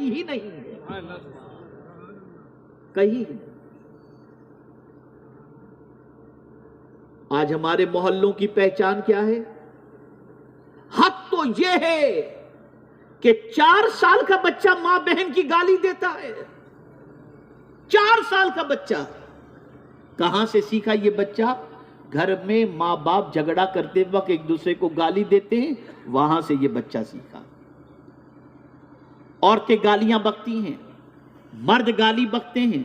لگتی ہی نہیں ہے، کہیں۔ آج ہمارے محلوں کی پہچان کیا ہے؟ حق تو یہ ہے کہ 4 سال کا بچہ ماں بہن کی گالی دیتا ہے۔ 4 سال کا بچہ کہاں سے سیکھا یہ بچہ؟ گھر میں ماں باپ جھگڑا کرتے وقت ایک دوسرے کو گالی دیتے ہیں، وہاں سے یہ بچہ سیکھا۔ عورتیں گالیاں بکتی ہیں، مرد گالی بکتے ہیں۔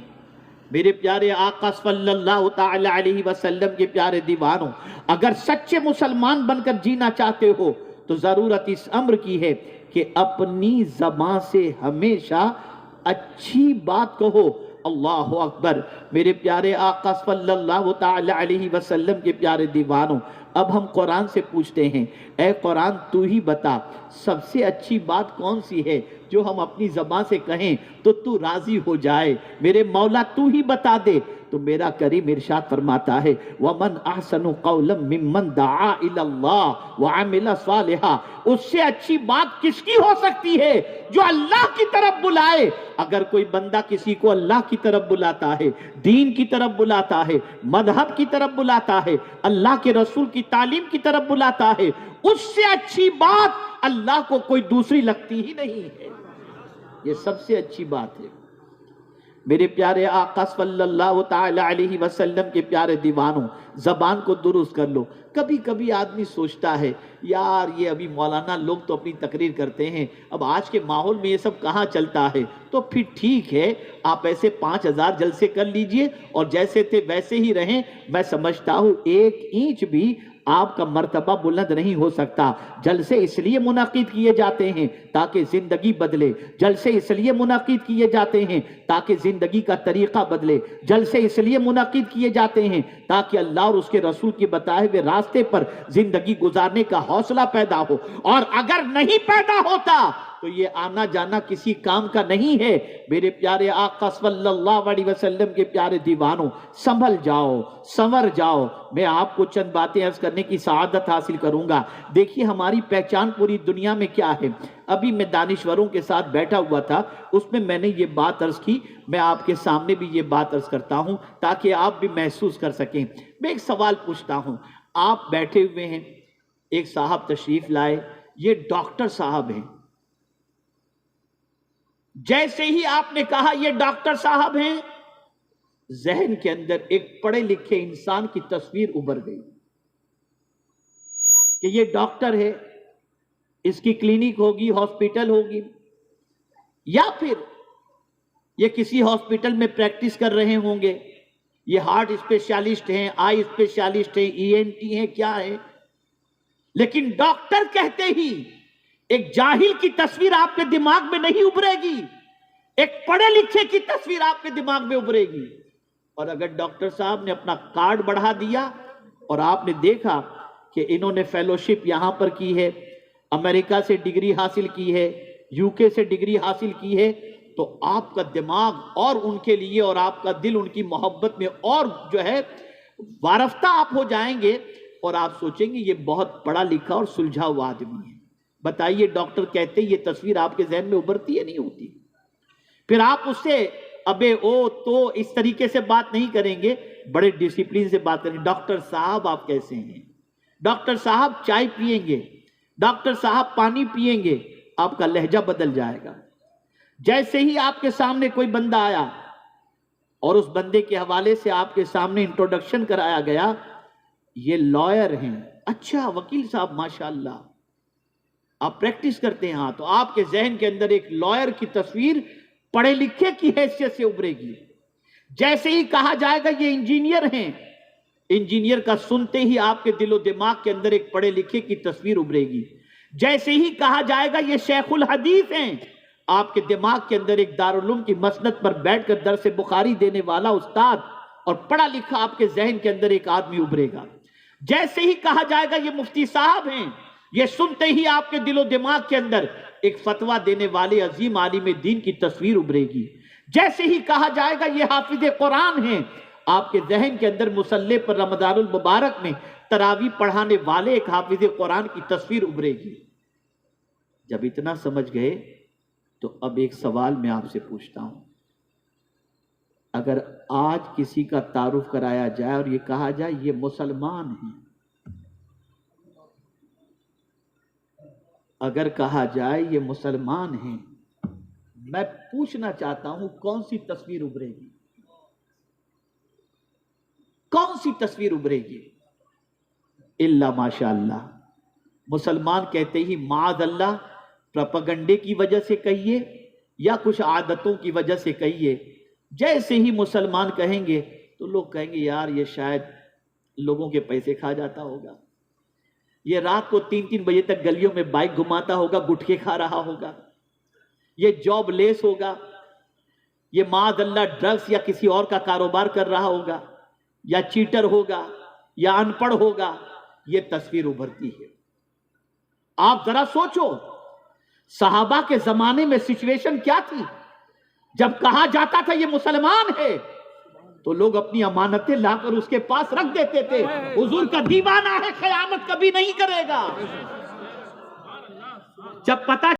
میرے پیارے آقا صلی اللہ تعالی علیہ وسلم کے پیارے دیوانوں، اگر سچے مسلمان بن کر جینا چاہتے ہو تو ضرورت اس امر کی ہے کہ اپنی زبان سے ہمیشہ اچھی بات کہو۔ اللہ اکبر۔ میرے پیارے آقا صلی اللہ تعالی علیہ وسلم کے پیارے دیوانوں، اب ہم قرآن سے پوچھتے ہیں، اے قرآن تو ہی بتا سب سے اچھی بات کون سی ہے جو ہم اپنی زبان سے کہیں تو تو راضی ہو جائے؟ میرے مولا تو ہی بتا دے۔ تو میرا کریم ارشاد فرماتا ہے وَمَنْ أَحْسَنُ قَوْلًا مِّمَّنْ دَعَا إِلَى اللَّهِ وَعَمِلَ صَالِحًا۔ اس سے اچھی بات کس کی ہو سکتی ہے جو اللہ کی طرف بلائے۔ اگر کوئی بندہ کسی کو اللہ کی طرف بلاتا ہے، دین کی طرف بلاتا ہے، مذہب کی طرف بلاتا ہے، اللہ کے رسول کی تعلیم کی طرف بلاتا ہے، اس سے اچھی بات اللہ کو کوئی دوسری لگتی ہی نہیں ہے۔ یہ سب سے اچھی بات ہے۔ میرے پیارے آقا صلی اللہ تعالی علیہ وسلم کے پیارے دیوانوں، زبان کو درست کر لو۔ کبھی کبھی آدمی سوچتا ہے یار یہ ابھی مولانا لوگ تو اپنی تقریر کرتے ہیں، اب آج کے ماحول میں یہ سب کہاں چلتا ہے؟ تو پھر ٹھیک ہے، آپ ایسے 5000 جلسے کر لیجئے اور جیسے تھے ویسے ہی رہیں۔ میں سمجھتا ہوں 1 انچ بھی آپ کا مرتبہ بلند نہیں ہو سکتا۔ جلسے اس لیے منعقد کیے جاتے ہیں تاکہ زندگی بدلے، جلسے اس لیے منعقد کیے جاتے ہیں تاکہ زندگی کا طریقہ بدلے، جلسے اس لیے منعقد کیے جاتے ہیں تاکہ اللہ اور اس کے رسول کے بتائے ہوئے راستے پر زندگی گزارنے کا حوصلہ پیدا ہو۔ اور اگر نہیں پیدا ہوتا تو یہ آنا جانا کسی کام کا نہیں ہے۔ میرے پیارے آقا صلی اللہ علیہ وسلم کے پیارے دیوانوں، سنبھل جاؤ، سنور جاؤ۔ میں آپ کو چند باتیں عرض کرنے کی سعادت حاصل کروں گا۔ دیکھیے ہماری پہچان پوری دنیا میں کیا ہے۔ ابھی میں دانشوروں کے ساتھ بیٹھا ہوا تھا، اس میں نے یہ بات عرض کی، میں آپ کے سامنے بھی یہ بات عرض کرتا ہوں تاکہ آپ بھی محسوس کر سکیں۔ میں ایک سوال پوچھتا ہوں، آپ بیٹھے ہوئے ہیں، ایک صاحب تشریف لائے، یہ ڈاکٹر صاحب ہیں۔ جیسے ہی آپ نے کہا یہ ڈاکٹر صاحب ہیں، ذہن کے اندر ایک پڑھے لکھے انسان کی تصویر ابھر گئی کہ یہ ڈاکٹر ہے، اس کی کلینک ہوگی، ہاسپٹل ہوگی، یا پھر یہ کسی ہاسپٹل میں پریکٹس کر رہے ہوں گے، یہ ہارٹ اسپیشلسٹ ہیں، آئی اسپیشلسٹ ہیں، ENT ہیں، کیا ہے۔ لیکن ڈاکٹر کہتے ہی ایک جاہل کی تصویر آپ کے دماغ میں نہیں ابھرے گی، ایک پڑھے لکھے کی تصویر آپ کے دماغ میں ابھرے گی۔ اور اگر ڈاکٹر صاحب نے اپنا کارڈ بڑھا دیا اور آپ نے دیکھا کہ انہوں نے فیلوشپ یہاں پر کی ہے، امریکہ سے ڈگری حاصل کی ہے، UK سے ڈگری حاصل کی ہے، تو آپ کا دماغ اور ان کے لیے اور آپ کا دل ان کی محبت میں اور جو ہے وارفتہ آپ ہو جائیں گے، اور آپ سوچیں گے یہ بہت پڑھا لکھا اور سلجھا ہوا آدمی ہے۔ بتائیے ڈاکٹر کہتے یہ تصویر آپ کے ذہن میں ابھرتی ہے نہیں ہوتی؟ پھر آپ اس سے ابے او تو اس طریقے سے بات نہیں کریں گے، بڑے ڈسپلین سے بات کریں گے۔ ڈاکٹر صاحب آپ کیسے ہیں؟ ڈاکٹر صاحب چائے پیئیں گے، ڈاکٹر صاحب پانی پیئیں گے، آپ کا لہجہ بدل جائے گا۔ جیسے ہی آپ کے سامنے کوئی بندہ آیا اور اس بندے کے حوالے سے آپ کے سامنے انٹروڈکشن کرایا گیا، یہ لائر ہیں، اچھا وکیل صاحب ماشاءاللہ آپ پریکٹس کرتے ہیں، ہاں، تو آپ کے ذہن کے اندر ایک لائر کی تصویر پڑھے لکھے کی حیثیت سے ابھرے گی۔ جیسے ہی کہا جائے گا یہ انجینئر ہیں، انجینئر کا سنتے ہی آپ کے دل و دماغ کے اندر ایک پڑھے لکھے کی تصویر ابھرے گی۔ جیسے ہی کہا جائے گا یہ شیخ الحدیث ہیں، آپ کے دماغ کے اندر ایک دارالعلوم کی مسند پر بیٹھ کر درس بخاری دینے والا استاد اور پڑھا لکھا آپ کے ذہن کے اندر ایک آدمی ابھرے گا۔ جیسے ہی کہا جائے گا یہ مفتی صاحب ہیں، یہ سنتے ہی آپ کے دل و دماغ کے اندر ایک فتویٰ دینے والے عظیم عالم دین کی تصویر ابھرے گی۔ جیسے ہی کہا جائے گا یہ حافظ قرآن ہیں، آپ کے ذہن کے اندر مصلی پر رمضان المبارک میں تراویح پڑھانے والے ایک حافظ قرآن کی تصویر ابھرے گی۔ جب اتنا سمجھ گئے تو اب ایک سوال میں آپ سے پوچھتا ہوں، اگر آج کسی کا تعارف کرایا جائے اور یہ کہا جائے یہ مسلمان ہیں، اگر کہا جائے یہ مسلمان ہیں، میں پوچھنا چاہتا ہوں کون سی تصویر ابھرے گی؟ کون سی تصویر ابھرے گی؟ الا ماشاء اللہ، مسلمان کہتے ہی معاذ اللہ، پروپیگنڈے کی وجہ سے کہیے یا کچھ عادتوں کی وجہ سے کہیے، جیسے ہی مسلمان کہیں گے تو لوگ کہیں گے یار یہ شاید لوگوں کے پیسے کھا جاتا ہوگا، یہ رات کو 3 بجے تک گلیوں میں بائک گھماتا ہوگا، گٹکے کھا رہا ہوگا، یہ جاب لیس ہوگا، یہ معاذ اللہ ڈرگز یا کسی اور کا کاروبار کر رہا ہوگا، یا چیٹر ہوگا، یا ان پڑھ ہوگا، یہ تصویر ابھرتی ہے۔ آپ ذرا سوچو صحابہ کے زمانے میں سچویشن کیا تھی؟ جب کہا جاتا تھا یہ مسلمان ہے تو لوگ اپنی امانتیں لا کر اس کے پاس رکھ دیتے تھے، حضور کا دیوانہ ہے، قیامت کبھی نہیں کرے گا۔ جب پتہ